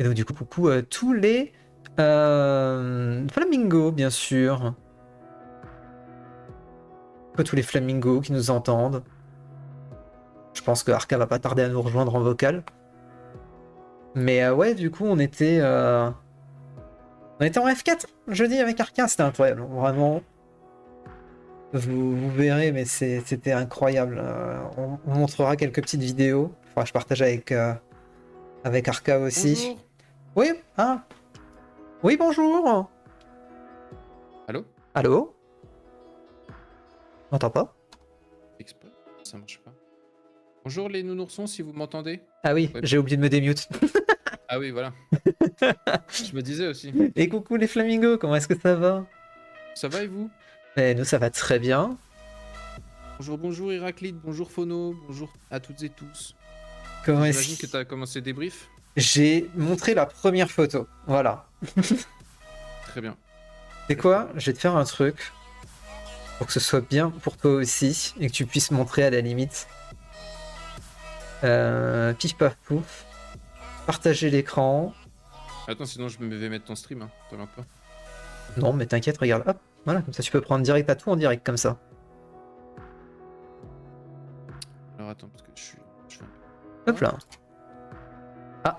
Et donc du coup, coucou tous les flamingos, bien sûr. Coucou tous les flamingos qui nous entendent. Je pense que Arca va pas tarder à nous rejoindre en vocal. Mais ouais, du coup, on était en F4 jeudi avec Arca, c'était incroyable, vraiment. Vous verrez, mais c'était incroyable. On montrera quelques petites vidéos. Faudra que je partage avec Arca aussi. Bonjour. Oui, hein? Oui, bonjour. Allô? Allô? M'entends pas? Expo? Ça marche pas. Bonjour les nounoursons, si vous m'entendez. Ah oui, Ouais. j'ai oublié de me démute. Ah oui, voilà. Je me disais aussi. Et coucou les flamingos, comment est-ce que ça va? Ça va et vous? Eh, nous ça va très bien. Bonjour, bonjour Héraclite, bonjour Phono, bonjour à toutes et tous. Comment J'imagine est-ce que tu as commencé débrief. J'ai montré la première photo. Voilà. Très bien. C'est quoi? Je vais te faire un truc pour que ce soit bien pour toi aussi et que tu puisses montrer à la limite. Pif paf pouf. Partager l'écran. Attends, sinon je vais mettre ton stream. Hein. T'en pas. Non, mais t'inquiète, regarde. Hop, voilà, comme ça tu peux prendre direct à tout en direct comme ça. Alors attends, parce que je suis Hop là. Ah,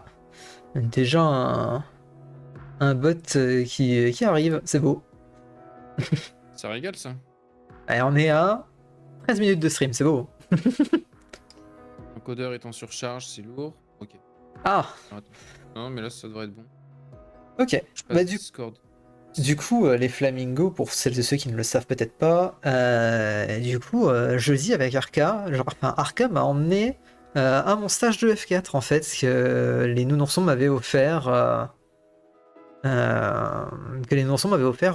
déjà un bot qui arrive, c'est beau. Ça régale ça. Allez, on est à 13 minutes de stream, c'est beau. Encodeur est en surcharge, c'est lourd. Ok. Ah, Alors, attends. Non, mais là ça devrait être bon. ok. Je passe Bah, Discord. du coup, les flamingos, pour celles et ceux qui ne le savent peut-être pas, jeudi avec Arca, Arca m'a emmené à mon stage de F4 en fait, que les nounours m'avaient offert,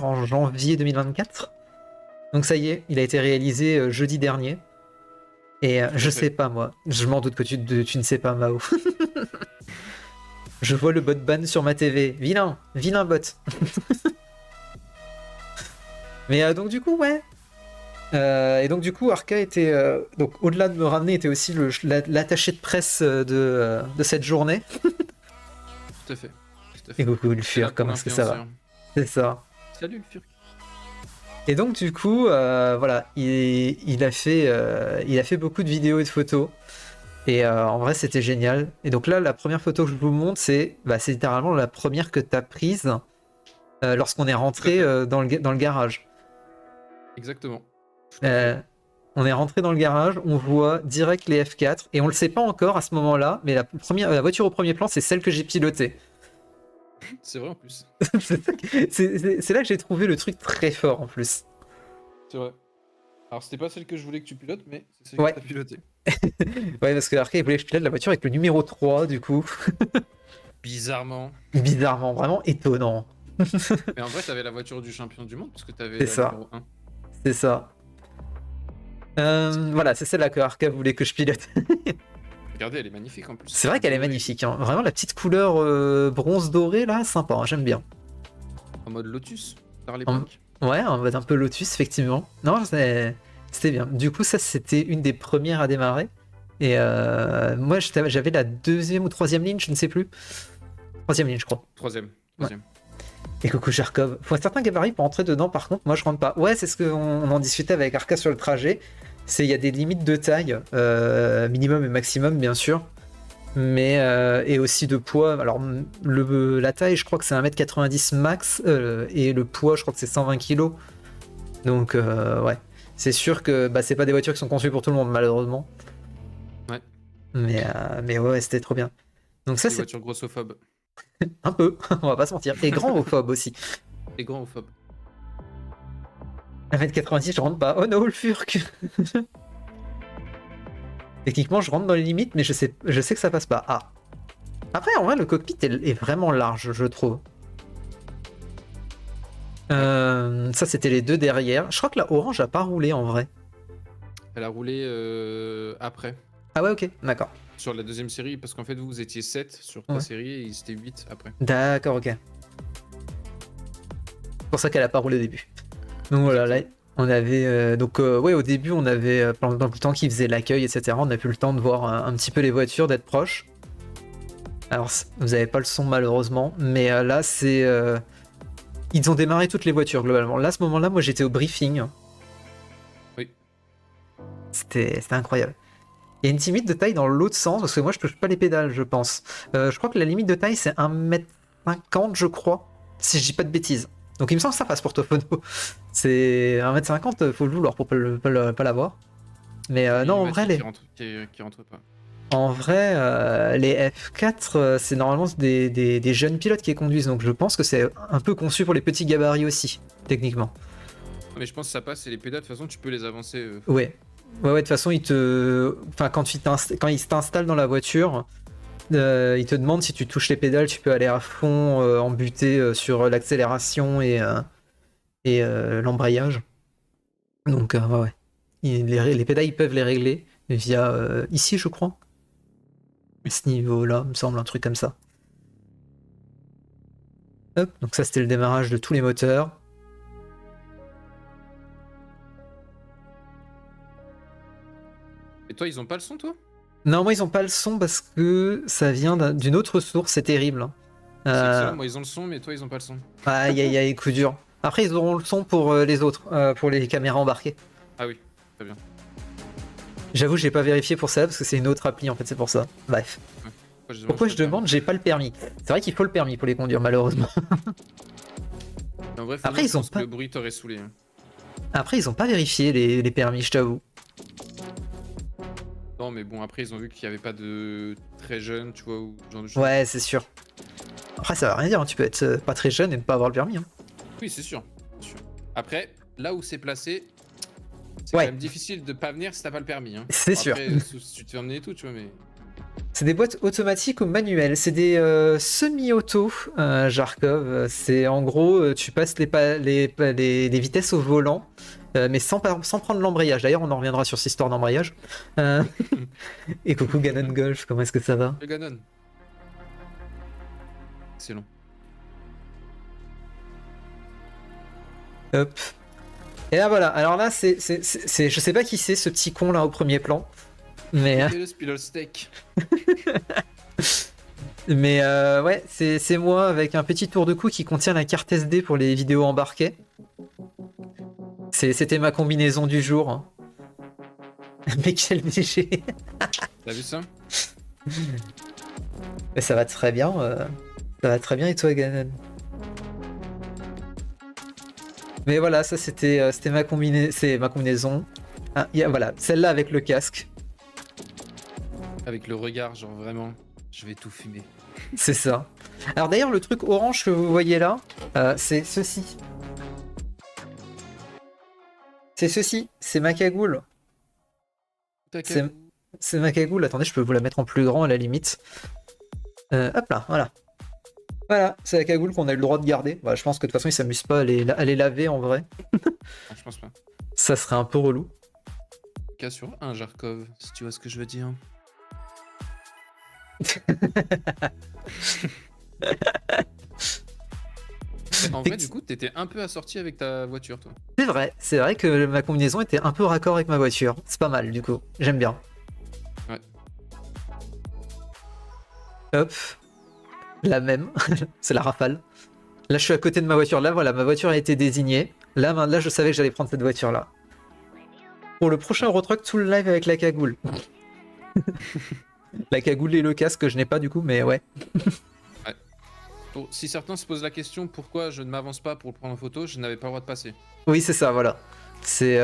en janvier 2024. Donc ça y est, il a été réalisé jeudi dernier. Et je sais pas moi, je m'en doute que tu ne sais pas Mao. Je vois le bot ban sur ma TV. Vilain, vilain bot. Mais donc du coup, ouais. Et donc du coup, Arca était, donc au-delà de me ramener, était aussi l'attaché de presse de cette journée. Tout à fait. Tout à fait. Et coucou le C'est là Furk, pour comment est-ce que ça va? l'influenceur. C'est ça. Salut le Furk. Et donc du coup, voilà, il a fait beaucoup de vidéos et de photos. Et en vrai, c'était génial. Et donc là, la première photo que je vous montre, c'est littéralement la première que tu as prise lorsqu'on est rentré dans le garage. Exactement. Tout à fait. On est rentré dans le garage, on voit direct les F4 et on le sait pas encore à ce moment-là, mais la voiture au premier plan, c'est celle que j'ai pilotée. C'est vrai en plus. C'est là que j'ai trouvé le truc très fort en plus. C'est vrai. Alors c'était pas celle que je voulais que tu pilotes, mais c'est celle Ouais. que tu as pilotée. Ouais, parce que Arcade voulait que je pilote la voiture avec le numéro 3 du coup. Bizarrement. Bizarrement, vraiment étonnant. Mais en vrai, t'avais la voiture du champion du monde parce que t'avais C'est la ça. numéro 1. C'est ça. Voilà, c'est celle-là que Arca voulait que je pilote. Regardez, elle est magnifique en plus. C'est vrai qu'elle est magnifique, hein. Vraiment la petite couleur bronze doré là, sympa, hein, j'aime bien. En mode Lotus, par En- l'époque. Ouais, on va être un peu Lotus, effectivement. Non, c'était bien. Du coup, ça, c'était une des premières à démarrer. Et moi, j'avais la deuxième ou troisième ligne, je ne sais plus. Troisième ligne, je crois. Troisième. Et coucou Jarkov. Faut un certain gabarit pour entrer dedans, par contre, moi, je rentre pas. Ouais, c'est ce qu'on en discutait avec Arca sur le trajet. Il y a des limites de taille, minimum et maximum, bien sûr. Mais et aussi de poids. Alors la taille, je crois que c'est 1m90 max et le poids, je crois que c'est 120 kg. Donc ouais, c'est sûr que c'est pas des voitures qui sont conçues pour tout le monde malheureusement. Ouais. Mais ouais, c'était trop bien. Donc ça Des c'est voitures grossophobes. un peu, on va pas se mentir. Et grandophobe aussi. Et grandophobes. 1m90, je rentre pas. Oh no, le furk. Techniquement, je rentre dans les limites, mais je sais que ça passe pas. Ah. Après, en vrai, le cockpit est vraiment large, je trouve. Ça, c'était les deux derrière. Je crois que la orange a pas roulé en vrai. Elle a roulé après. Ah ouais, ok, d'accord. Sur la deuxième série, parce qu'en fait, vous étiez 7 sur ta série et ils étaient 8 après. D'accord, ok. C'est pour ça qu'elle a pas roulé au début. Donc voilà, là, on avait. Ouais, au début, on avait. Pendant le temps qu'ils faisaient l'accueil, etc., on a pu le temps de voir un petit peu les voitures, d'être proche. Alors, vous avez pas le son malheureusement, mais là, c'est. Ils ont démarré toutes les voitures globalement. Là, à ce moment-là, moi j'étais au briefing. Oui. C'était incroyable. Il y a une limite de taille dans l'autre sens, parce que moi je touche pas les pédales, je pense. Je crois que la limite de taille c'est 1m50, je crois, si je dis pas de bêtises. Donc il me semble que ça passe pour Tofono. C'est 1m50, faut le vouloir pour pas l'avoir. Mais Il y a non, une en vrai, voiture qui rentre pas. les F4, c'est normalement des jeunes pilotes qui les conduisent, donc je pense que c'est un peu conçu pour les petits gabarits aussi, techniquement. Mais je pense que ça passe et les pédales, de toute façon, tu peux les avancer. Ouais. Ouais, de toute façon, enfin, quand ils t'installent dans la voiture, il te demande si tu touches les pédales, tu peux aller à fond en butée sur l'accélération et l'embrayage. Donc, ouais, ouais. Les pédales, ils peuvent les régler via ici, je crois. À ce niveau-là, me semble, un truc comme ça. Hop, donc ça, c'était le démarrage de tous les moteurs. Et toi, ils ont pas le son, toi? Non, moi, ils ont pas le son parce que ça vient d'une autre source, c'est terrible, hein. C'est excellent, moi, ils ont le son, mais toi, ils ont pas le son. Aïe, aïe, aïe, coup dur. Après, ils auront le son pour les autres, pour les caméras embarquées. Ah oui, très bien. J'avoue, j'ai pas vérifié pour ça parce que c'est une autre appli en fait, c'est pour ça. Bref. Pourquoi je demande, j'ai pas le permis. C'est vrai qu'il faut le permis pour les conduire, malheureusement. En vrai, Après, je ils ont pense que pas. le bruit t'aurait saoulé. Hein. Après, ils ont pas vérifié les permis, je t'avoue. Non, mais bon, après, ils ont vu qu'il y avait pas de très jeunes, tu vois, ou ce genre de choses. Ouais, c'est sûr. Après, ça va rien dire, hein. Tu peux être pas très jeune et ne pas avoir le permis, hein. Oui, c'est sûr. Après, là où c'est placé, c'est quand Ouais, même difficile de pas venir si t'as pas le permis. Hein. c'est Bon, sûr. après, si tu te fais emmener et tout, tu vois, mais. C'est des boîtes automatiques ou manuelles. C'est des semi-auto, Jarkov. C'est en gros, tu passes les vitesses au volant, mais sans prendre l'embrayage. D'ailleurs, on en reviendra sur cette histoire d'embrayage. Euh, Et coucou Ganon Golf, comment est-ce que ça va? Le Ganon. Excellent. Hop. Et là voilà, alors là, je sais pas qui c'est ce petit con là au premier plan. Mais, Et le Spiller Steak. ouais, c'est moi avec un petit tour de cou qui contient la carte SD pour les vidéos embarquées. C'était ma combinaison du jour, hein. Mais quel BG. T'as vu ça? Mais ça va très bien. Ça va très bien et toi, Ganon? Mais voilà, ça c'était ma combinaison. Ah, voilà, celle-là avec le casque. Avec le regard, genre vraiment, je vais tout fumer. C'est ça. Alors d'ailleurs, le truc orange que vous voyez là, c'est ceci. C'est ceci, c'est ma cagoule. C'est ma cagoule. Attendez, je peux vous la mettre en plus grand à la limite. Hop là, voilà. Voilà, c'est la cagoule qu'on a eu le droit de garder. Bah, je pense que de toute façon, ils s'amusent pas à les laver en vrai. Ah, je pense pas. Ça serait un peu relou. Cas sur un Jarkov, si tu vois ce que je veux dire. En vrai, du coup, t'étais un peu assorti avec ta voiture, toi. C'est vrai que ma combinaison était un peu raccord avec ma voiture. C'est pas mal du coup, j'aime bien. Ouais. Hop, la même, c'est la rafale. Là, je suis à côté de ma voiture. Là, voilà, ma voiture a été désignée. Là, je savais que j'allais prendre cette voiture-là. Pour le prochain Eurotruck, tout le live avec la cagoule. La cagoule et le casque que je n'ai pas du coup, mais ouais. Ouais. Bon, si certains se posent la question pourquoi je ne m'avance pas pour le prendre en photo, je n'avais pas le droit de passer. Oui, c'est ça, voilà. C'est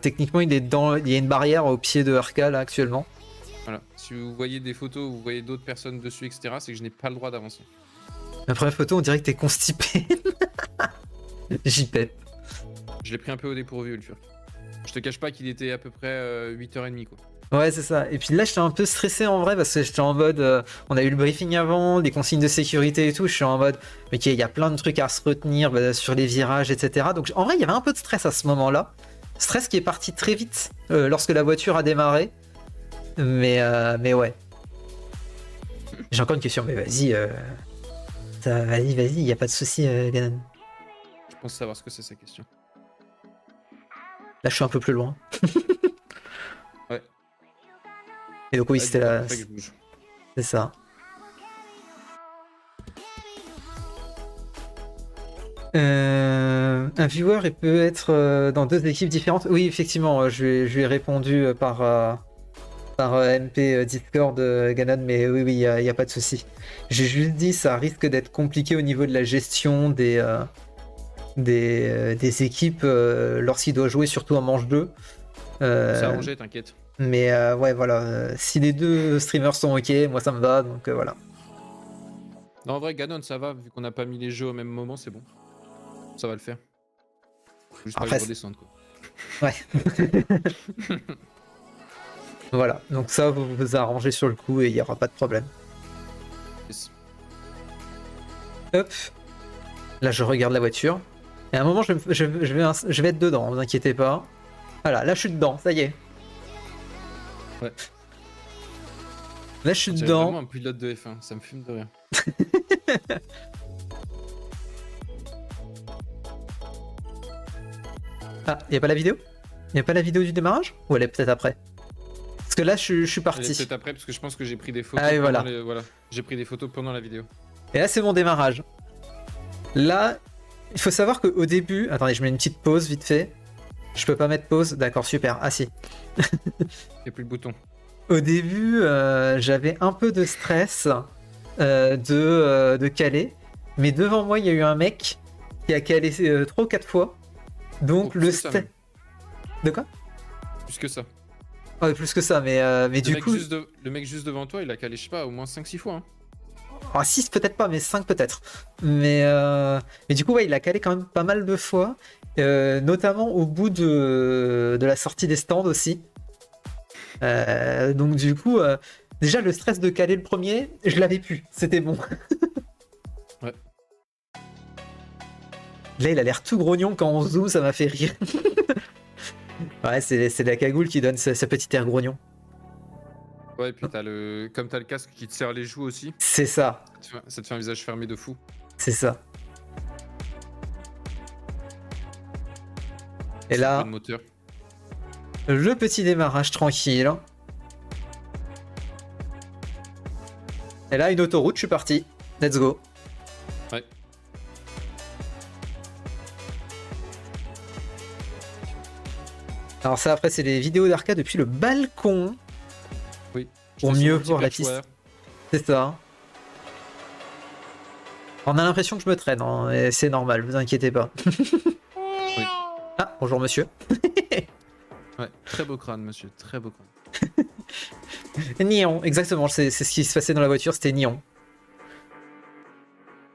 techniquement, il y a une barrière au pied de Arca là actuellement. Voilà. Si vous voyez des photos, vous voyez d'autres personnes dessus, etc., c'est que je n'ai pas le droit d'avancer. La première photo, on dirait que t'es constipé. J'y pète. Je l'ai pris un peu au dépourvu, le Turc. Je te cache pas qu'il était à peu près 8h30, quoi. Ouais, c'est ça. Et puis là, j'étais un peu stressé en vrai parce que j'étais en mode. On a eu le briefing avant, les consignes de sécurité et tout. Je suis en mode. Ok, il y a plein de trucs à se retenir sur les virages, etc. Donc en vrai, il y avait un peu de stress à ce moment-là. Stress qui est parti très vite lorsque la voiture a démarré. Mais ouais. J'ai encore une question, mais vas-y. Vas-y, il n'y a pas de souci, Ganon. Je pense savoir ce que c'est sa question. Là, je suis un peu plus loin. Ouais. Et donc, oui, Ouais, c'était du coup, là. après que je bouge. C'est ça. Un viewer il peut être dans 2 équipes différentes. Oui, effectivement, je lui ai répondu par MP Discord Ganon, mais oui, il y a pas de souci. J'ai juste dit ça risque d'être compliqué au niveau de la gestion des équipes lorsqu'il doit jouer, surtout en manche 2. C'est arrangé, t'inquiète. Mais ouais, voilà. Si les 2 streamers sont ok, moi ça me va, donc voilà. Non, en vrai, Ganon, ça va, vu qu'on n'a pas mis les jeux au même moment, c'est bon. Ça va le faire. Faut juste pas Après, les redescendre, quoi. ouais. Voilà, donc ça, vous vous arrangez sur le coup et il n'y aura pas de problème. Yes. Hop. Là, je regarde la voiture. Et à un moment, je vais être dedans, ne vous inquiétez pas. Voilà, là, je suis dedans, ça y est. Ouais. Là, je suis C'est dedans. vraiment un pilote de F1, ça me fume de rire. Ah, il n'y a pas la vidéo? Il n'y a pas la vidéo du démarrage? Ou elle est peut-être après? Parce que là, je suis Elle est parti. peut-être après, parce que je pense que j'ai pris des photos. Ah oui, voilà. Voilà. J'ai pris des photos pendant la vidéo. Et là, c'est mon démarrage. Là, il faut savoir qu'au début... Attendez, je mets une petite pause vite fait. Je peux pas mettre pause? D'accord, super. Ah si. Il n'y a plus le bouton. Au début, j'avais un peu de stress de caler. Mais devant moi, il y a eu un mec qui a calé 3 ou 4 fois. Donc Oh, le plus que ça, stress... même. De quoi? Plus que ça. Ah, plus que ça, mais Le du mec coup... le mec juste devant toi, il a calé, je sais pas, au moins 5-6 fois. Hein. Ah, 6 peut-être pas, mais 5 peut-être. Mais du coup, ouais, il a calé quand même pas mal de fois. Notamment au bout de la sortie des stands aussi. Donc du coup, déjà le stress de caler le premier, je l'avais pu. C'était bon. Ouais. Là, il a l'air tout grognon quand on zoome, ça m'a fait rire. Ouais, c'est la cagoule qui donne sa petite air grognon. Ouais, et puis comme t'as le casque qui te serre les joues aussi, C'est ça, ça te fait un visage fermé de fou. c'est ça. Et C'est là, le bruit de moteur. le petit démarrage tranquille. Et là, une autoroute, je suis parti. Let's go. Ouais. Alors ça, après, c'est les vidéos d'arcade depuis le balcon. Oui. Pour J'étais sur mieux mon petit voir la perchoir. piste. C'est ça. On a l'impression que je me traîne, hein, et c'est normal, vous inquiétez pas. Oui. Ah, bonjour monsieur. Ouais, très beau crâne, monsieur, très beau crâne. Nion, exactement, c'est ce qui se passait dans la voiture, c'était Nion.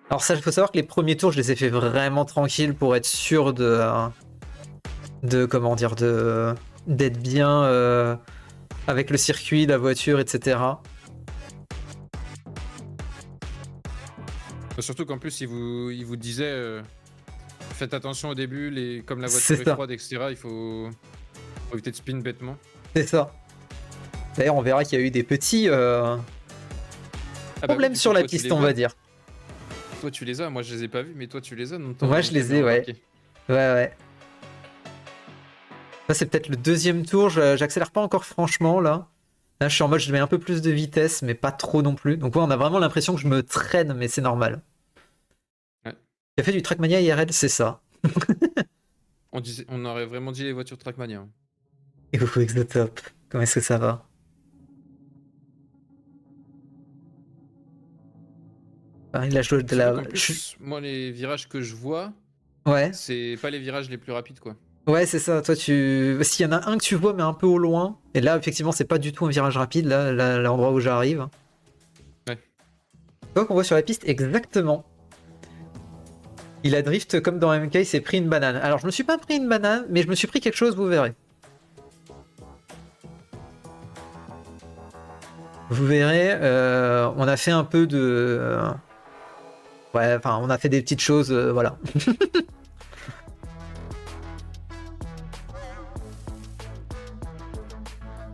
Alors ça, il faut savoir que les premiers tours, je les ai fait vraiment tranquilles pour être sûr comment dire, d'être bien avec le circuit, la voiture, etc. Surtout qu'en plus, il vous disait faites attention au début, comme la voiture C'est est ça. froide, etc., il faut éviter de spin bêtement. C'est ça. D'ailleurs, on verra qu'il y a eu des petits Ah bah problèmes oui, du sur coup, la toi, tu piste, les on va vois. dire. Toi, tu les as, moi, je les ai pas vus, mais toi, tu les as. Moi, je les ai, ouais. Ouais. Ça, c'est peut-être le deuxième tour. J'accélère pas encore franchement, là. Là, je suis en mode, je mets un peu plus de vitesse, mais pas trop non plus. Donc, ouais, on a vraiment l'impression que je me traîne, mais c'est normal. Ouais. Tu as fait du Trackmania IRL, c'est ça. On aurait vraiment dit les voitures Trackmania. Hein. Et coucou Exotop, comment est-ce que ça va? Pareil, la joueuse de Surtout la... qu'en plus, moi, les virages que je vois, Ouais, c'est pas les virages les plus rapides, quoi. ouais, c'est ça. Toi, s'il y en a un que tu vois, mais un peu au loin, et là, effectivement, c'est pas du tout un virage rapide, là, l'endroit où j'arrive. Ouais. Toi qu'on voit sur la piste, exactement. Il a drift comme dans MK, il s'est pris une banane. Alors, je me suis pas pris une banane, mais je me suis pris quelque chose, vous verrez. Vous verrez, on a fait un peu de... ouais, enfin, on a fait des petites choses, voilà.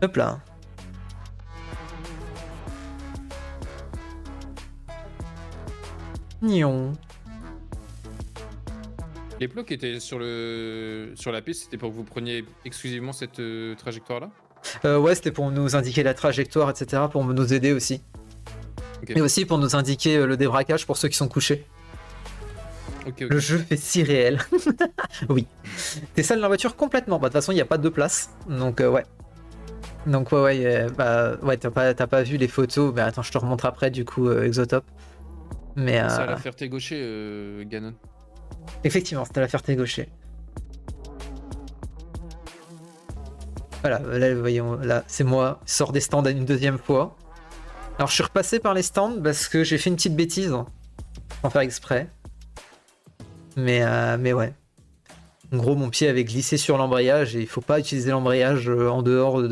Hop là. Nion. Les plots qui étaient sur la piste, c'était pour que vous preniez exclusivement cette trajectoire-là? Ouais, c'était pour nous indiquer la trajectoire, etc., pour nous aider aussi. Ok. Et aussi pour nous indiquer le débraquage pour ceux qui sont couchés. Ok, Le ok. jeu fait si réel. Oui. T'es seul dans la voiture complètement. Bah, de toute façon, il n'y a pas de place. Donc, ouais. Donc, ouais, bah, ouais, t'as pas vu les photos. Mais attends, je te remontre après, du coup, Exotop. Mais, C'est à la Ferté-Gaucher, Ganon. effectivement, c'était la Ferté-Gaucher. Voilà, là, voyons, là, c'est moi. Je sors des stands une deuxième fois. Alors, je suis repassé par les stands parce que j'ai fait une petite bêtise. Sans faire exprès. Mais ouais. En gros, mon pied avait glissé sur l'embrayage et il faut pas utiliser l'embrayage en dehors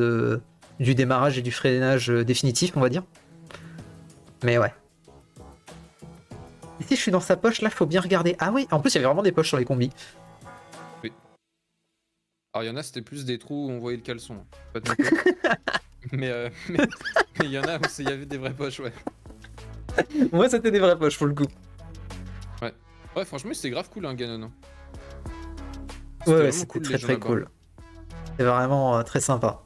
du démarrage et du freinage définitif, on va dire. Mais ouais. Et si je suis dans sa poche, là, faut bien regarder. Ah oui, en plus, il y avait vraiment des poches sur les combis. Oui. Alors, il y en a, c'était plus des trous où on voyait le caleçon. Hein. Pas de mytho. Mais il y en a où il y avait des vraies poches, ouais. Moi, c'était des vraies poches pour le coup. Ouais. Ouais, franchement, c'était grave cool, hein, Ganon. Hein. Ouais, C'était ouais, vraiment c'était cool, très les gens très là-bas. cool. C'est vraiment très sympa.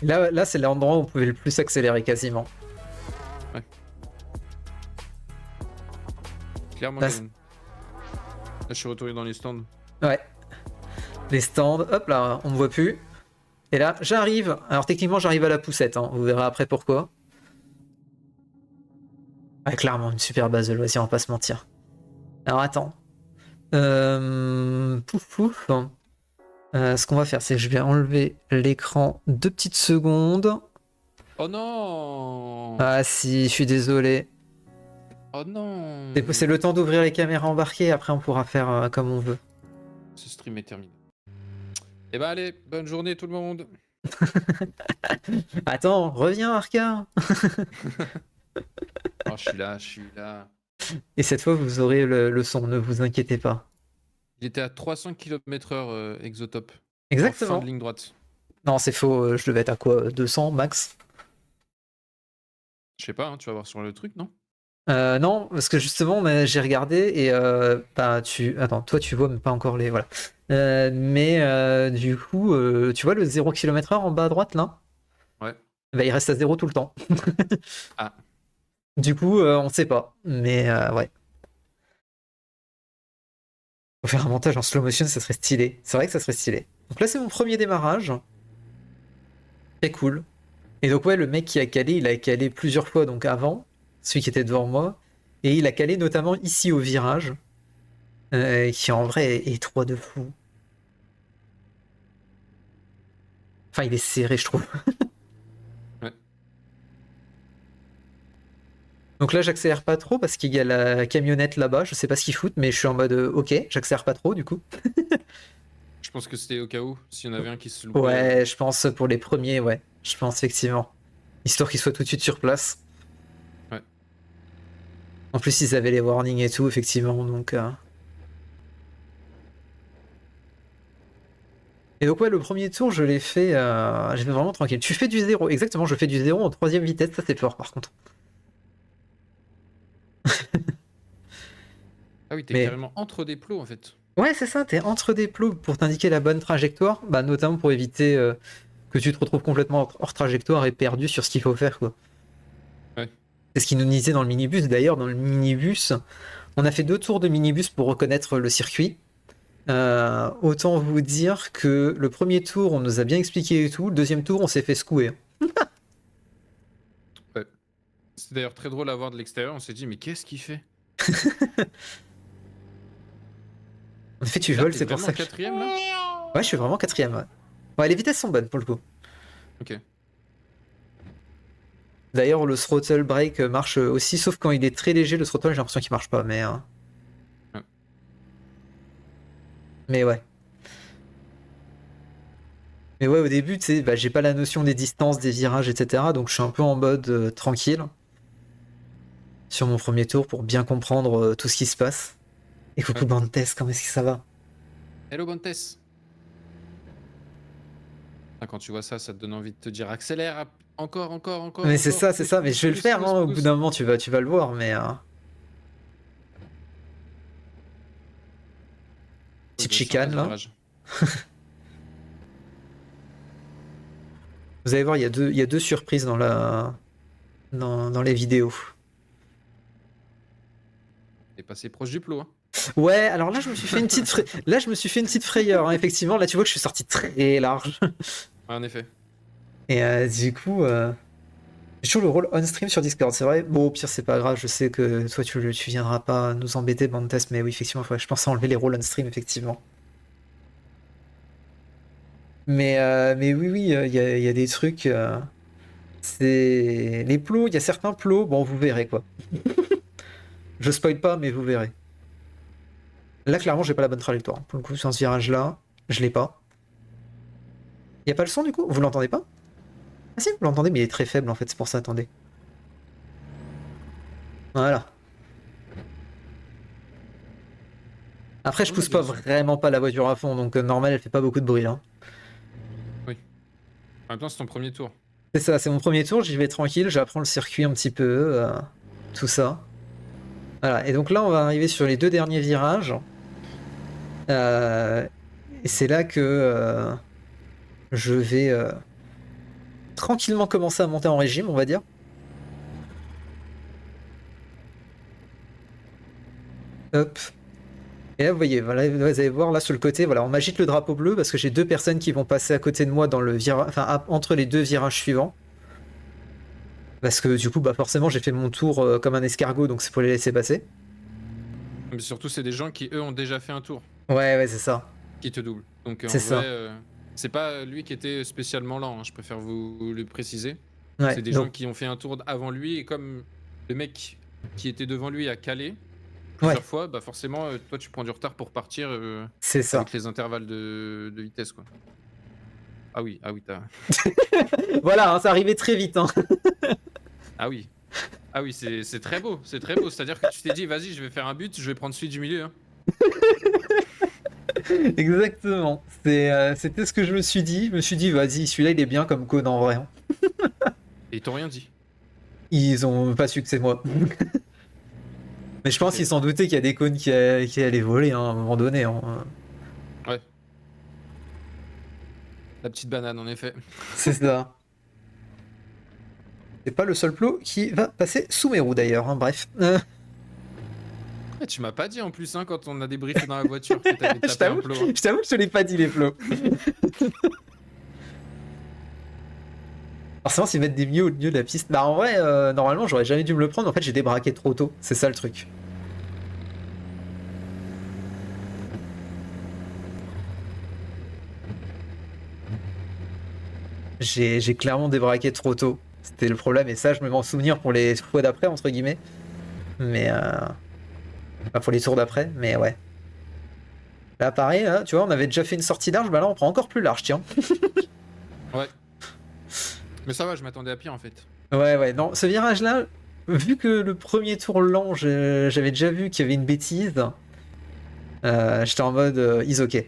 Là c'est l'endroit où on pouvait le plus accélérer quasiment. Ouais. Clairement, Là, Ganon. Là, je suis retourné dans les stands. ouais. Les stands, hop là, on me voit plus. Et là, j'arrive. Alors techniquement, j'arrive à la poussette. Hein. Vous verrez après pourquoi. Ouais, clairement, une super base de loisirs, on va pas se mentir. Alors attends. Pouf pouf. Ce qu'on va faire, c'est que je vais enlever l'écran 2 petites secondes. Oh non! Ah si, je suis désolé. Oh non! C'est le temps d'ouvrir les caméras embarquées, après on pourra faire comme on veut. Ce stream est terminé. Eh bah allez, bonne journée tout le monde! Attends, reviens Arca. Oh, je suis là, je suis là. Et cette fois, vous aurez le son, ne vous inquiétez pas. Il était à 300 km/h, Exotop. En fin de Exactement. ligne droite. Non, c'est faux, je devais être à quoi 200 max. Je sais pas, hein, tu vas voir sur le truc, non? Non, parce que justement, mais j'ai regardé et bah tu. Attends, toi tu vois, mais pas encore les. Voilà. Mais du coup, tu vois le 0 km/h en bas à droite là? Ouais. Bah, il reste à 0 tout le temps. Ah, Du coup, on sait pas. Mais ouais. Faut faire un montage en slow motion, ça serait stylé. C'est vrai que ça serait stylé. Donc là, c'est mon premier démarrage. Très cool. Et donc, ouais, le mec qui a calé, il a calé plusieurs fois donc avant, celui qui était devant moi. Et il a calé notamment ici au virage, qui en vrai est étroit de fou. Enfin, il est serré, je trouve. ouais. Donc là, j'accélère pas trop parce qu'il y a la camionnette là-bas. Je sais pas ce qu'ils foutent, mais je suis en mode ok, j'accélère pas trop du coup. Je pense que c'était au cas où, s'il y en avait un qui se loupait. Ouais, je pense pour les premiers, ouais. Je pense effectivement. Histoire qu'ils soient tout de suite sur place. Ouais. En plus, ils avaient les warnings et tout, effectivement. Donc. Et donc, ouais, le premier tour, j'ai fait vraiment tranquille. Tu fais du zéro, exactement, je fais du zéro en troisième vitesse, ça c'est fort par contre. Ah oui, t'es Mais carrément entre des plots en fait. ouais, c'est ça, t'es entre des plots pour t'indiquer la bonne trajectoire, bah, notamment pour éviter que tu te retrouves complètement hors trajectoire et perdu sur ce qu'il faut faire, quoi. Ouais. C'est ce qu'ils nous disait dans le minibus. D'ailleurs, dans le minibus, on a fait 2 tours de minibus pour reconnaître le circuit. Autant vous dire que le premier tour, on nous a bien expliqué et tout. Le deuxième tour, on s'est fait secouer. Ouais. C'était d'ailleurs très drôle à voir de l'extérieur. On s'est dit, mais qu'est-ce qu'il fait? En fait, tu Et là, voles, t'es c'est pour vraiment ça que. quatrième là? Ouais, je suis vraiment quatrième. Ouais. Ouais, les vitesses sont bonnes pour le coup. Ok. D'ailleurs, le throttle brake marche aussi, sauf quand il est très léger, le throttle, j'ai l'impression qu'il marche pas. Ouais. Mais ouais. Mais ouais, au début, tu sais, bah, j'ai pas la notion des distances, des virages, etc. Donc je suis un peu en mode tranquille sur mon premier tour pour bien comprendre tout ce qui se passe. Et coucou Ouais. Bantes, comment est-ce que ça va? Hello Bontes. Ah, quand tu vois ça, ça te donne envie de te dire accélère, encore, encore, encore, Mais encore, c'est pousse, ça, mais pousse, je vais le pousse, faire, pousse, hein, au bout pousse. d'un moment, tu vas le voir, mais. Je Petite descends là, chicane ce là. virage. Vous allez voir, il y a deux surprises dans les vidéos. T'es passé proche du plot, hein. Ouais, alors là, je me suis fait une là, je me suis fait une petite frayeur, hein, effectivement. Là, tu vois que je suis sorti très large. Ouais, en effet. Et du coup, j'ai toujours le rôle on-stream sur Discord, c'est vrai. Bon, au pire, c'est pas grave, je sais que toi, tu viendras pas nous embêter, bande test, mais oui, effectivement, je pense à enlever les rôles on-stream, effectivement. Mais oui, oui, il y a des trucs. C'est. Les plots, il y a certains plots, bon, vous verrez, quoi. Je spoil pas, mais vous verrez. Là, clairement, j'ai pas la bonne trajectoire. Pour le coup, sur ce virage-là, je l'ai pas. Y a pas le son, du coup? Vous l'entendez pas? Ah si, vous l'entendez, mais il est très faible, en fait, c'est pour ça, attendez. Voilà. Après, je On a pousse pas des sons. vraiment pas la voiture à fond, donc normal, elle fait pas beaucoup de bruit là. Oui. En même temps, c'est ton premier tour. C'est ça, c'est mon premier tour, j'y vais tranquille, j'apprends le circuit un petit peu, tout ça. Voilà, et donc là, on va arriver sur les deux derniers virages. Et c'est là que je vais tranquillement commencer à monter en régime, on va dire. Hop. Et là, vous voyez, voilà, vous allez voir là sur le côté, voilà, on m'agite le drapeau bleu parce que j'ai deux personnes qui vont passer à côté de moi dans le virage, enfin entre les deux virages suivants. Parce que du coup, bah forcément, j'ai fait mon tour comme un escargot, donc c'est pour les laisser passer. Mais surtout, c'est des gens qui, eux, ont déjà fait un tour, Ouais, ouais, c'est ça. qui te doublent. Donc C'est en vrai, ça. c'est pas lui qui était spécialement lent, hein, je préfère vous le préciser. Ouais, C'est des gens donc, qui ont fait un tour avant lui, et comme le mec qui était devant lui a calé ouais, plusieurs fois, bah forcément, toi, tu prends du retard pour partir c'est ça. avec les intervalles de vitesse, quoi. Ah oui, t'as... Voilà, hein, ça arrivait très vite. Hein. Ah oui. Ah oui, c'est très beau, c'est très beau. C'est-à-dire que tu t'es dit, vas-y, je vais faire un but, je vais prendre celui du milieu, hein. Exactement. C'était ce que je me suis dit. Je me suis dit, vas-y, celui-là, il est bien comme code en vrai. Hein. Et ils t'ont rien dit. Ils ont pas su que c'est moi. Mais je pense Ok. qu'ils s'en doutaient qu'il y a des cônes qui allaient voler hein, à un moment donné. Hein. Ouais. La petite banane, en effet. C'est ça. C'est pas le seul plot qui va passer sous mes roues d'ailleurs. Hein, bref. Eh, tu m'as pas dit en plus, hein, quand on a débriefé dans la voiture, que t'avais Je tapé un plot, hein. t'avoue que je te l'ai pas dit les plots. Forcément, s'ils mettent des milieux au milieu de la piste. Bah en vrai, normalement, j'aurais jamais dû me le prendre. En fait, j'ai débraqué trop tôt. C'est ça le truc. J'ai clairement débraqué trop tôt. C'était le problème. Et ça, je me m'en souvenir pour les fois d'après, entre guillemets. Mais... Enfin, pour les tours d'après. Mais ouais. Là, pareil, là, tu vois, on avait déjà fait une sortie large. Bah là, on prend encore plus large, tiens. Ouais. Mais ça va, je m'attendais à pire, en fait. Ouais, ouais. Non, ce virage-là, vu que le premier tour lent, j'avais déjà vu qu'il y avait une bêtise. J'étais en mode is ok,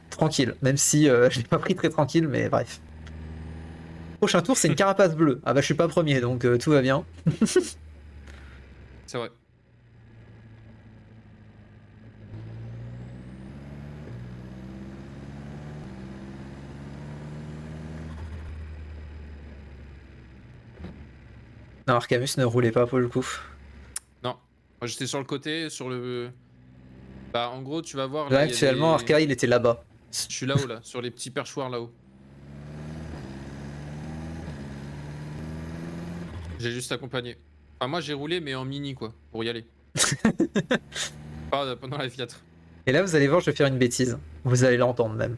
tranquille, même si je l'ai pas pris très tranquille, mais bref. Prochain tour, c'est une carapace bleue. Ah bah je suis pas premier, donc tout va bien. C'est vrai. Non, Arcamus ne roulait pas pour le coup. Non. Moi, j'étais sur le côté, sur le... Bah, en gros, tu vas voir, Là là, il y a actuellement, des... Arca il était là-bas. Je suis là-haut, là, sur les petits perchoirs, là-haut. J'ai juste accompagné. Enfin, moi, j'ai roulé, mais en mini, quoi, pour y aller. Pas pendant la Fiat. Et là vous allez voir, je vais faire une bêtise. Vous allez l'entendre même.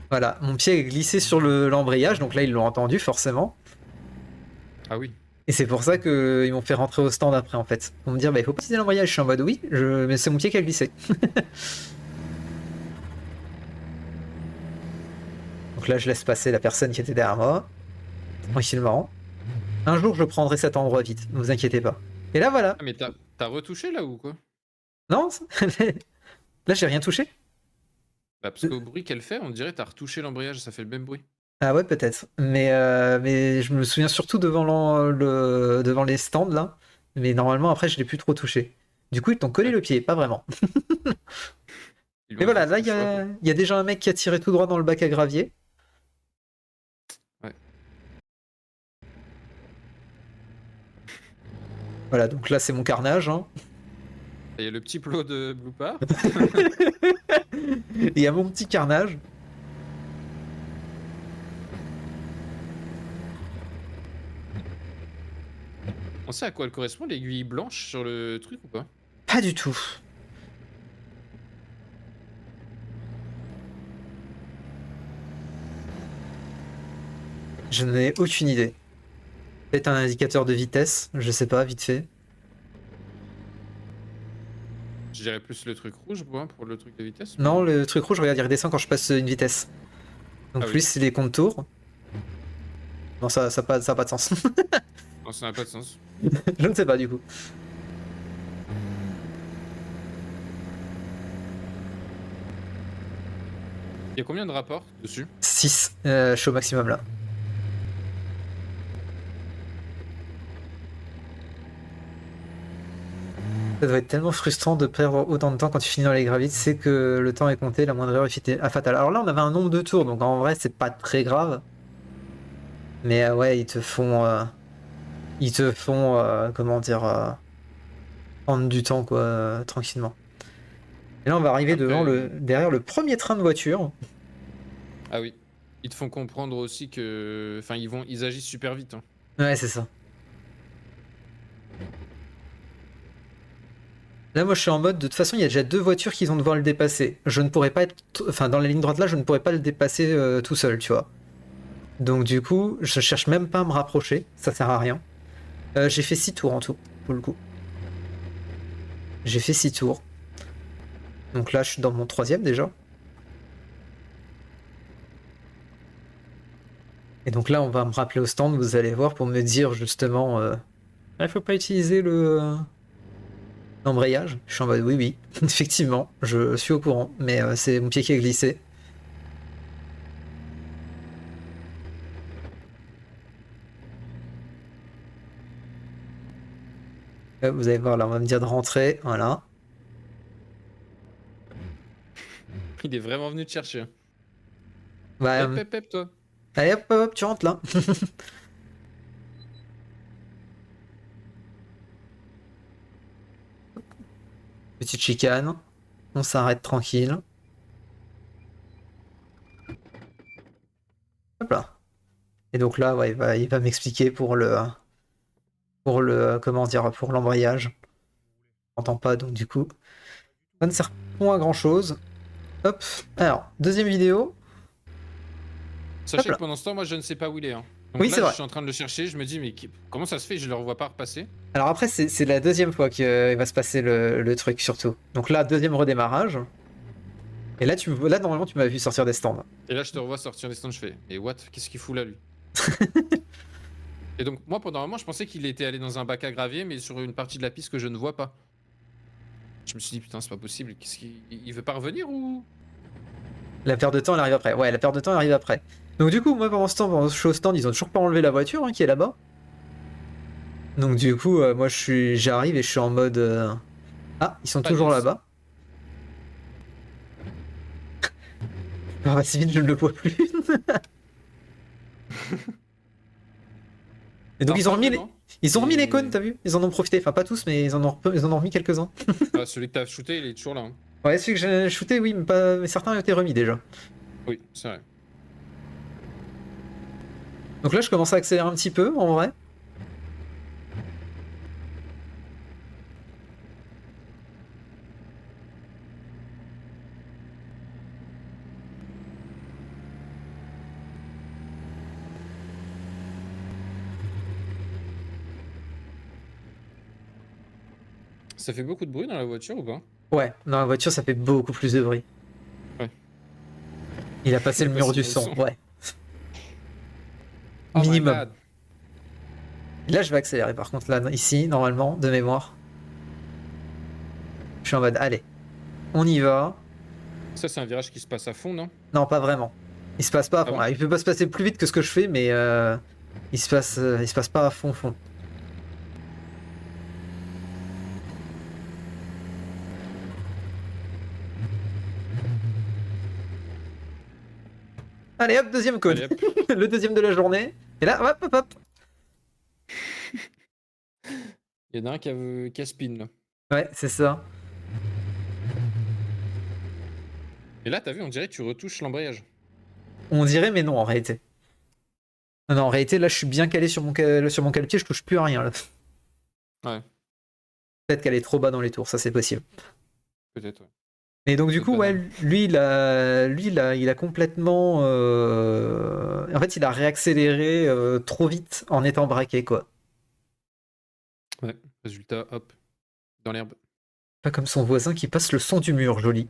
Voilà, mon pied est glissé sur l'embrayage, donc là ils l'ont entendu forcément. Ah oui. Et c'est pour ça qu'ils m'ont fait rentrer au stand après en fait. Pour me dire, bah il faut pas utiliser l'embrayage. Je suis en mode oui, mais c'est mon pied qui a glissé. Donc là je laisse passer la personne qui était derrière moi. Tranquillement. Un jour je prendrai cet endroit vite, ne vous inquiétez pas. Et là voilà. Ah, mais t'as retouché, là, ou quoi? Non. Là j'ai rien touché. Bah, parce qu'au bruit qu'elle fait, on dirait t'as retouché l'embrayage, ça fait le même bruit. Ah ouais peut-être. Mais je me souviens surtout devant les stands là. Mais normalement après je l'ai plus trop touché. Du coup ils t'ont collé le pied, pas vraiment. Ils lui Mais ont voilà, dit, là, fais il le choix, quoi. y a déjà un mec qui a tiré tout droit dans le bac à gravier. Ouais. Voilà, donc là, c'est mon carnage. Hein. Il y a le petit plot de Blue. Et il y a mon petit carnage. On sait à quoi elle correspond, l'aiguille blanche sur le truc ou pas? Pas du tout. Je n'ai aucune idée. Peut-être un indicateur de vitesse, je sais pas, vite fait. Je dirais plus le truc rouge, moi, pour le truc de vitesse. Mais... Non, le truc rouge, regarde, il redescend quand je passe une vitesse. Donc Ah oui. plus c'est les contours. Non, ça a pas de sens. Non, ça n'a pas de sens. Je ne sais pas du coup. Il y a combien de rapports dessus? 6, je suis au maximum là. Ça doit être tellement frustrant de perdre autant de temps quand tu finis dans les gravites, c'est que le temps est compté, la moindre erreur est fatale. Alors là, on avait un nombre de tours, donc en vrai, c'est pas très grave. Mais ouais, ils te font, comment dire, prendre du temps, quoi, tranquillement. Et là, on va arriver Après... derrière le premier train de voiture. Ah oui. Ils te font comprendre aussi que... Enfin, ils agissent super vite. Hein. Ouais, c'est ça. Là, moi, je suis en mode, de toute façon, il y a déjà 2 voitures qui vont devoir le dépasser. Je ne pourrais pas être... Enfin, dans la ligne droite là, je ne pourrais pas le dépasser tout seul, tu vois. Donc, du coup, je cherche même pas à me rapprocher. Ça sert à rien. J'ai fait 6 tours en tout, pour le coup. J'ai fait 6 tours. Donc là, je suis dans mon 3e déjà. Et donc là, on va me rappeler au stand, vous allez voir, pour me dire justement... Il faut pas utiliser l'embrayage. Je suis en mode, oui, oui, effectivement, je suis au courant. Mais c'est mon pied qui a glissé. Vous allez voir, là, on va me dire de rentrer. Voilà. Il est vraiment venu te chercher. Hein. Bah, Hep, hep, hep, toi. allez, hop, hop, hop, tu rentres là. Petite chicane. On s'arrête tranquille. Hop là. Et donc là, ouais, il va m'expliquer comment dire, pour l'embrayage. Je n'entends pas, donc du coup, ça ne sert pas à grand chose. Hop. Alors, deuxième vidéo. Hop Sachez que là. pendant ce temps, moi, je ne sais pas où il est. Hein. Donc Oui, là, c'est je vrai. suis en train de le chercher. Je me dis, mais comment ça se fait? Je le revois pas repasser. Alors après, c'est la deuxième fois qu'il va se passer le truc, surtout. Donc là, deuxième redémarrage. Et là, là normalement, tu m'as vu sortir des stands. Et là, je te revois sortir des stands. Je fais, mais what? Qu'est-ce qu'il fout là, lui? Et donc, moi, pendant un moment, je pensais qu'il était allé dans un bac à gravier, mais sur une partie de la piste que je ne vois pas. Je me suis dit, putain, c'est pas possible. Qu'est-ce qu'il veut pas revenir ou? La perte de temps, elle arrive après. Ouais, la perte de temps, elle arrive après. Donc du coup, moi, pendant ce temps, pendant ce je suis au stand, ils ont toujours pas enlevé la voiture hein, qui est là-bas. Donc du coup, moi, j'arrive et je suis en mode... Ah, ils sont Pas toujours news. là-bas. Ah, bah, si vite, je ne le vois plus. Et donc Alors, ils ont pas remis vraiment. ils ont remis les cônes, Et- t'as vu? Ils en ont profité. Enfin, pas tous, mais ils en ont remis quelques-uns. Ah, celui que t'as shooté, il est toujours là. Hein. Ouais, celui que j'ai shooté, oui, mais certains ont été remis déjà. Oui, c'est vrai. Donc là, je commence à accélérer un petit peu, en vrai. Ça fait beaucoup de bruit dans la voiture ou pas? Ouais, dans la voiture, ça fait beaucoup plus de bruit. Ouais. Il a passé Il le a mur passé du le son, son. ouais. Oh my Minimum. god. Là, je vais accélérer par contre, là, ici, normalement, de mémoire. Je suis en mode, allez, on y va. Ça, c'est un virage qui se passe à fond, non? Non, pas vraiment. Il se passe pas à Ah fond. bon? Ah, il peut pas se passer plus vite que ce que je fais, mais il se passe pas à fond, fond. Allez hop, deuxième cône. Allez, hop. Le deuxième de la journée. Et là, hop, hop, hop. Il y en a un qui a spin là. Ouais, c'est ça. Et là, t'as vu, on dirait que tu retouches l'embrayage. On dirait, mais non, en réalité. Non, en réalité, là, je suis bien calé sur mon cale-pied, je touche plus à rien. Là. Ouais, Peut-être qu'elle est trop bas dans les tours, ça c'est possible. peut-être, ouais. Et donc du C'est coup, ouais, banal. il a complètement, en fait, il a réaccéléré trop vite en étant braqué, quoi. Ouais, résultat, hop, dans l'herbe. Pas comme son voisin qui passe le son du mur, joli.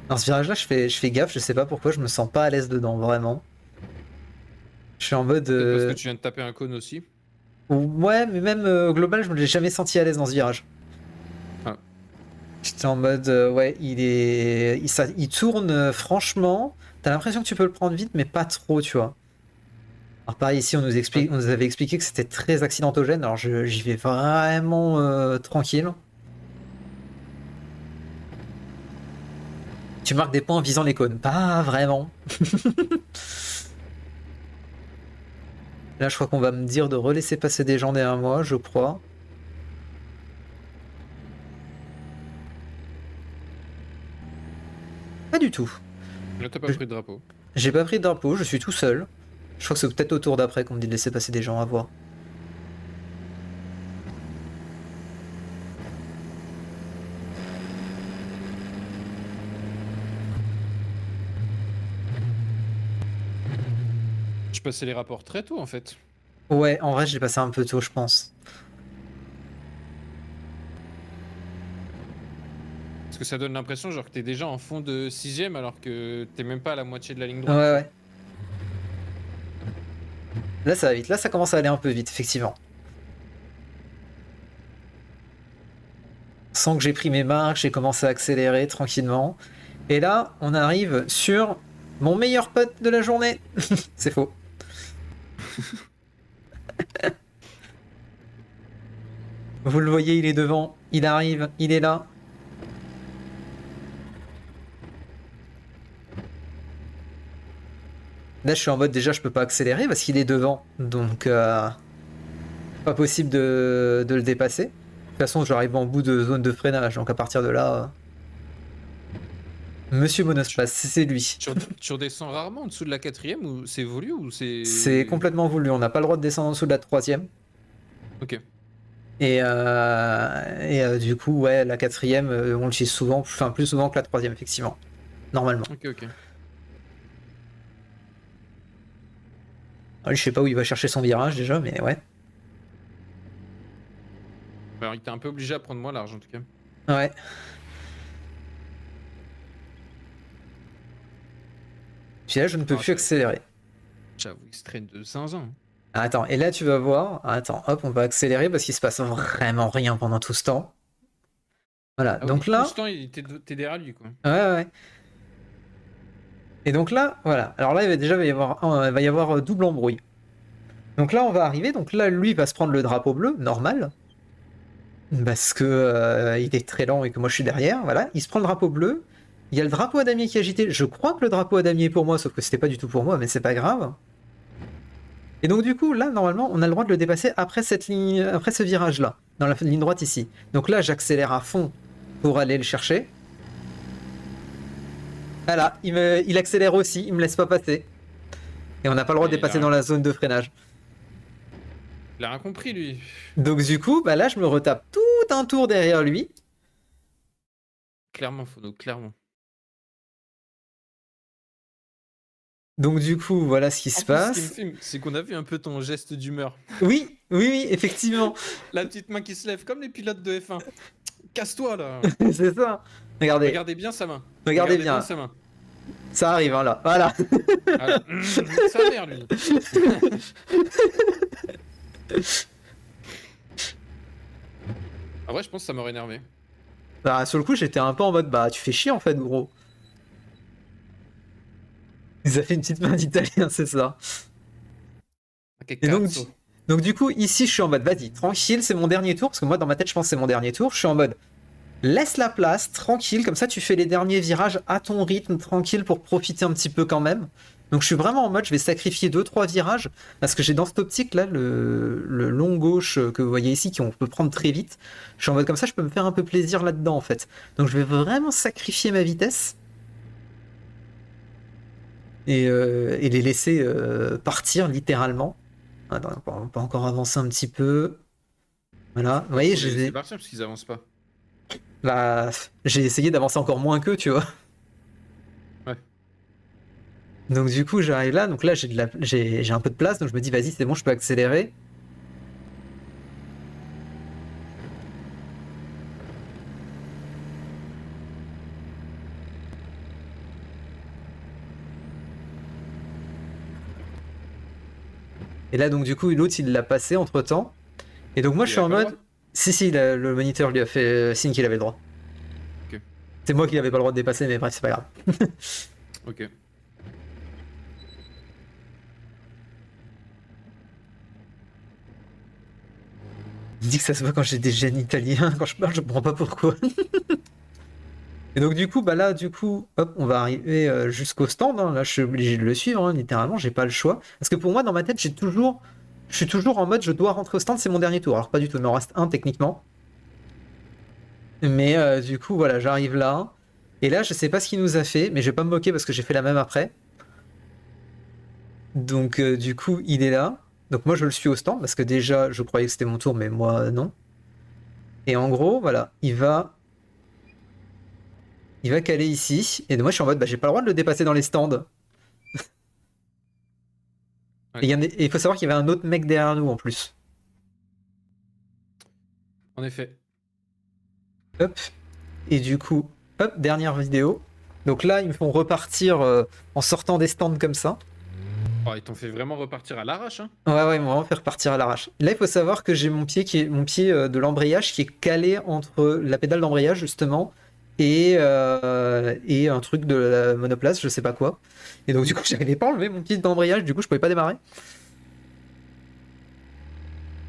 Dans ce virage-là, je fais gaffe, je sais pas pourquoi, je me sens pas à l'aise dedans, vraiment. Je suis en mode, Peut-être parce que tu viens de taper un cône aussi. ouais, mais même global, je me l'ai jamais senti à l'aise dans ce virage. Ah. J'étais en mode, ouais, il tourne franchement. T'as l'impression que tu peux le prendre vite, mais pas trop, tu vois. Alors pareil, ici, on nous avait expliqué que c'était très accidentogène, alors j'y vais vraiment tranquille. Tu marques des points en visant les cônes, pas vraiment. Là, je crois qu'on va me dire de relaisser passer des gens derrière moi, je crois. Pas du tout. Là, t'as pas Je- pris de drapeau. J'ai pas pris de drapeau, je suis tout seul. Je crois que c'est peut-être au tour d'après qu'on me dit de laisser passer des gens à voir. Je passais les rapports très tôt en fait. Ouais, en vrai, j'ai passé un peu tôt, je pense. Parce que ça donne l'impression genre que t'es déjà en fond de 6ème alors que t'es même pas à la moitié de la ligne Ouais, droite. Tu vois. ouais. Là, ça va vite. Là, ça commence à aller un peu vite, effectivement. Sans que j'ai pris mes marques, j'ai commencé à accélérer tranquillement. Et là, on arrive sur mon meilleur pote de la journée. C'est faux. Vous le voyez, il est devant, il arrive, il est là. Là, je suis en mode déjà, je peux pas accélérer parce qu'il est devant. Donc, pas possible de le dépasser. De toute façon, j'arrive en bout de zone de freinage. Donc, à partir de là, Monsieur Monospace, c'est lui. Tu redescends rarement en dessous de la 4ème ou c'est voulu ou c'est. C'est complètement voulu. On n'a pas le droit de descendre en dessous de la troisième. Ok. Du coup, ouais, la quatrième, on l'utilise souvent, enfin plus souvent que la troisième, effectivement. Normalement. Ok, ok. Alors, je sais pas où il va chercher son virage déjà, mais ouais. Alors il était un peu obligé à prendre moins large en tout cas. Ouais. Puis là, je ne peux Ah, plus accélérer. J'avoue, il se traîne de zinzin. Ah, attends, et là, tu vas voir. Ah, attends, hop, on va accélérer parce qu'il se passe vraiment rien pendant tout ce temps. Voilà, Ah donc oui, tout là. ce temps, t'es derrière lui quoi. Ouais, ouais. Et donc là, voilà. Alors là, il va y avoir double embrouille. Donc là, on va arriver. Donc là, lui va se prendre le drapeau bleu, normal. Parce que il est très lent et que moi je suis derrière. Voilà, il se prend le drapeau bleu. Il y a le drapeau à damier qui est agité. Je crois que le drapeau à damier est pour moi, sauf que c'était pas du tout pour moi, mais c'est pas grave. Et donc du coup, là, normalement, on a le droit de le dépasser après cette ligne, après ce virage-là, dans la ligne droite ici. Donc là, j'accélère à fond pour aller le chercher. Voilà, il accélère aussi, il me laisse pas passer. Et on n'a pas le droit de Et dépasser dans la zone de freinage. il a rien compris lui. Donc du coup, bah là, je me retape tout un tour derrière lui. Clairement, Phono, clairement. Donc du coup, voilà ce qui En se plus, ce qui me passe. filme, c'est qu'on a vu un peu ton geste d'humeur. Oui, oui, oui, effectivement. La petite main qui se lève comme les pilotes de F1. Casse-toi là. C'est ça. Regardez, Regardez bien sa main. regardez bien. sa main. Ça arrive, hein, là. Voilà. Voilà. Sa mère lui. En vrai, je pense que ça m'aurait énervé. Bah, sur le coup, j'étais un peu en mode, bah, tu fais chier en fait, gros. Il a fait une petite main d'italien, c'est ça. Che Et cazzo. donc du coup, ici, je suis en mode, vas-y, tranquille, c'est mon dernier tour, parce que moi, dans ma tête, je pense que c'est mon dernier tour. Je suis en mode, laisse la place, tranquille, comme ça, tu fais les derniers virages à ton rythme, tranquille, pour profiter un petit peu quand même. Donc je suis vraiment en mode, je vais sacrifier 2-3 virages, parce que j'ai dans cette optique-là le long gauche que vous voyez ici, qu'on peut prendre très vite. Je suis en mode comme ça, je peux me faire un peu plaisir là-dedans, en fait. Donc je vais vraiment sacrifier ma vitesse et les laisser partir littéralement. Attends, on peut encore avancer un petit peu. Voilà, vous Pas voyez, trop les laisser partir parce qu'ils avancent pas. bah, j'ai essayé d'avancer encore moins qu'eux, tu vois. Ouais. Donc du coup, j'arrive là, donc là j'ai un peu de place, donc je me dis vas-y, c'est bon, je peux accélérer. Et là donc du coup, l'autre il l'a passé entre temps. Et donc moi je Il suis avait en pas le droit. mode, si, le moniteur lui a fait signe qu'il avait le droit. Ok. C'est moi qui n'avais pas le droit de dépasser, mais bref, c'est pas grave. Ok. Il dit que ça se voit quand j'ai des gènes italiens, quand je parle, je comprends pas pourquoi. Et donc du coup, bah là, du coup, hop, on va arriver jusqu'au stand. Hein. Là, je suis obligé de le suivre, hein, littéralement, j'ai pas le choix. Parce que pour moi, dans ma tête, je suis toujours en mode, je dois rentrer au stand, c'est mon dernier tour. Alors pas du tout, il m'en reste un techniquement. Mais du coup, voilà, j'arrive là. Et là, je sais pas ce qu'il nous a fait, mais je vais pas me moquer parce que j'ai fait la même après. Donc du coup, il est là. Donc moi, je le suis au stand parce que déjà, je croyais que c'était mon tour, mais moi, non. Et en gros, voilà, il va caler ici. Et moi, je suis en mode, bah, j'ai pas le droit de le dépasser dans les stands. Ouais. Et il faut savoir qu'il y avait un autre mec derrière nous en plus. En effet. Hop. Et du coup, hop, dernière vidéo. Donc là, ils me font repartir en sortant des stands comme ça. Oh, ils t'ont fait vraiment repartir à l'arrache, hein. Ouais, ils m'ont vraiment fait repartir à l'arrache. Là, il faut savoir que j'ai mon pied de l'embrayage qui est calé entre la pédale d'embrayage justement et un truc de la monoplace, je sais pas quoi. Et donc du coup, j'arrivais pas à enlever mon pied d'embrayage, du coup, je pouvais pas démarrer.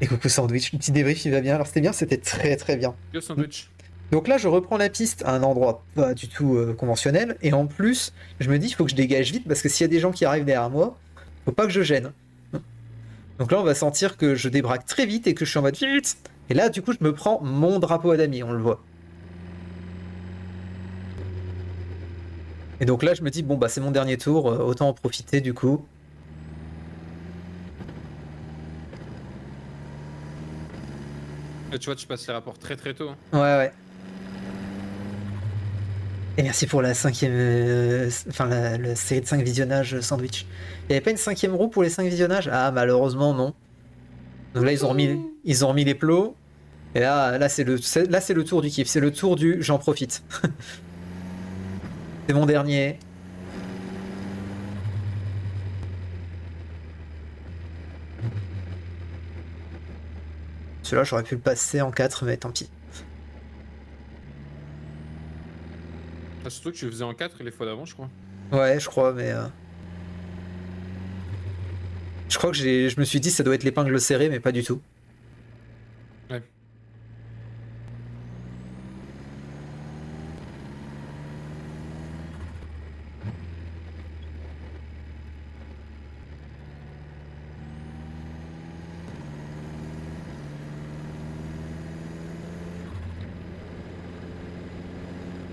Et coucou sandwich, le petit débrief, il va bien. Alors c'était bien, c'était très très bien. Yo, sandwich. Donc là, je reprends la piste à un endroit pas du tout conventionnel. Et en plus, je me dis, il faut que je dégage vite parce que s'il y a des gens qui arrivent derrière moi, faut pas que je gêne. Donc là, on va sentir que je débraque très vite et que je suis en mode vite. Et là, du coup, je me prends mon drapeau à damier, on le voit. Et donc là, je me dis, bon, bah, c'est mon dernier tour, autant en profiter du coup. Et tu vois, tu passes les rapports très très tôt, hein. Ouais. Et merci pour la cinquième. Enfin, la série de 5 visionnages sandwich. Il n'y avait pas une cinquième roue pour les 5 visionnages? Ah, malheureusement, non. Donc là, ils ont remis les plots. Et là c'est le tour du kiff. C'est le tour du j'en profite. C'est mon dernier. Celui-là, j'aurais pu le passer en 4, mais tant pis. Ah, surtout que tu le faisais en 4 les fois d'avant, je crois. Ouais, je crois, mais. Je crois que je me suis dit ça doit être l'épingle serrée, mais pas du tout. Ouais.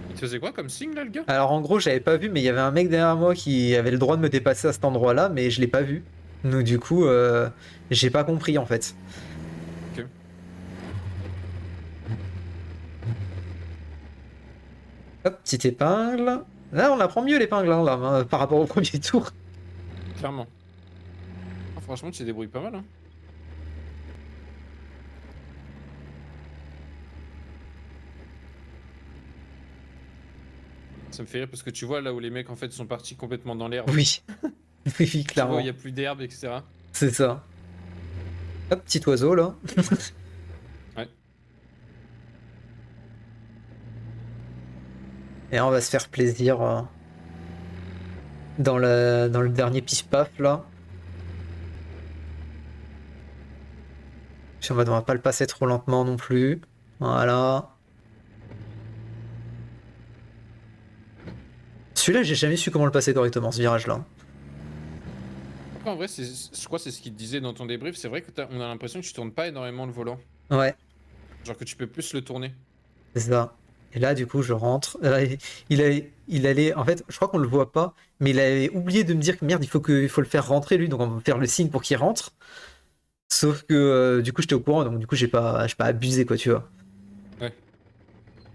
Il te faisait quoi comme signe là, le gars? Alors en gros, j'avais pas vu, mais il y avait un mec derrière moi qui avait le droit de me dépasser à cet endroit-là, mais je l'ai pas vu. Donc du coup, j'ai pas compris en fait. Ok. Hop, petite épingle. Là, on la prend mieux l'épingle hein, là, par rapport au premier tour. Clairement. Ah, franchement, tu t'es débrouillé pas mal, hein. Ça me fait rire parce que tu vois là où les mecs en fait sont partis complètement dans l'herbe. Oui, oui, Tu vois où il clairement. y a plus d'herbe, etc. C'est ça. Hop, petit oiseau là. Ouais. Et on va se faire plaisir. dans le dernier pif-paf là. Je suis en mode, on va pas le passer trop lentement non plus. Voilà. Celui-là, j'ai jamais su comment le passer correctement, ce virage-là. Après, en vrai, je crois que c'est ce qu'il te disait dans ton débrief. C'est vrai que on a l'impression que tu tournes pas énormément le volant. Ouais, Genre que tu peux plus le tourner. c'est ça. Et là, du coup, je rentre. Là, il allait. En fait, je crois qu'on le voit pas, mais il avait oublié de me dire que merde, il faut le faire rentrer lui, donc on va faire le signe pour qu'il rentre. Sauf que du coup, j'étais au courant, donc du coup, j'ai pas abusé, quoi, tu vois. Ouais.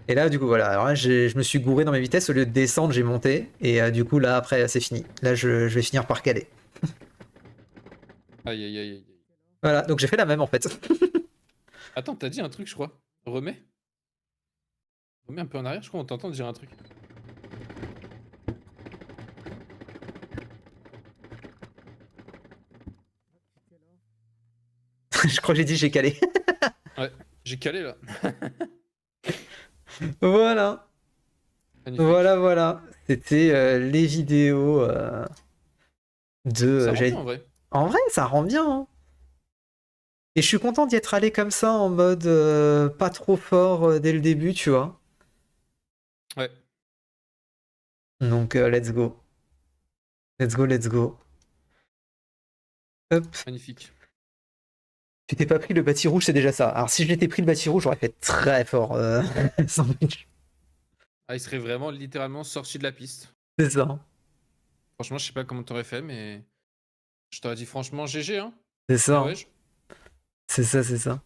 Et là, du coup, voilà. Alors là, je me suis gouré dans mes vitesses. Au lieu de descendre, j'ai monté. Et du coup, là, après, c'est fini. Là, je vais finir par caler. Aïe aïe aïe aïe. Voilà, donc j'ai fait la même en fait. Attends, t'as dit un truc, je crois. Remets. Remets un peu en arrière, je crois, on t'entend dire un truc. Je crois que j'ai dit j'ai calé. Ouais, j'ai calé là. Voilà. Magnifique. Voilà. C'était les vidéos de. Ça rend bien en vrai. En vrai, ça rend bien, hein. Et je suis content d'y être allé comme ça, en mode pas trop fort dès le début, tu vois. Ouais. Donc, let's go. Let's go. Hop. Magnifique. Tu t'es pas pris le bâti rouge, c'est déjà ça. Alors, si je l'étais pris le bâti rouge, j'aurais fait très fort sandwich. Ah, il serait vraiment littéralement sorti de la piste. C'est ça. Franchement, je sais pas comment t'aurais fait, mais je t'aurais dit franchement GG, hein. C'est ça, Bien hein. ouais. C'est ça.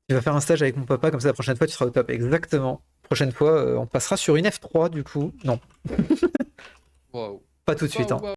Tu vas faire un stage avec mon papa, comme ça la prochaine fois tu seras au top. Exactement. Prochaine fois, on passera sur une F3 du coup. Non, Waouh. pas tout de suite, Waouh, hein. waouh.